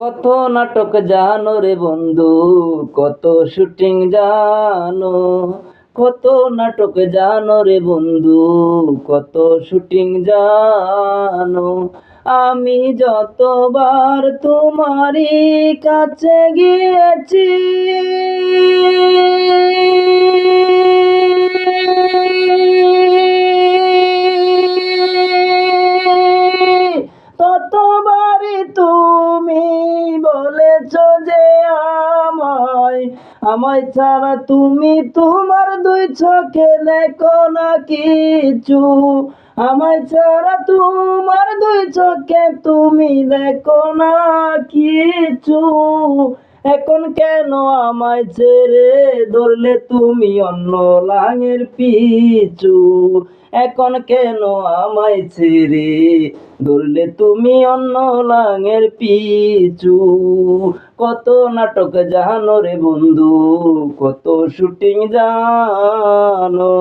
কত নাটক জানো রে বন্ধু, কত শুটিং জানো, কত নাটক জানো রে বন্ধু, কত শুটিং জানো। আমি যতবার তোমারই কাছে গিয়েছি, ততবারই তুমি বলেছ যে আমায়, আমায় ছাড়া তুমি তোমার দুই চোখে দেখো না কিছু, আমায় ছাড়া তোমার দুই চোখে তুমি দেখো না কিছু। এখন কেন আমায় ছেড়ে ধরলে তুমি অন্য লাঙের পিছু, এখন কেন আমায় ছেড়ে ধরলে তুমি অন্য লাঙের পিছু। কত নাটক জানো রে বন্ধু, কত শুটিং জানো।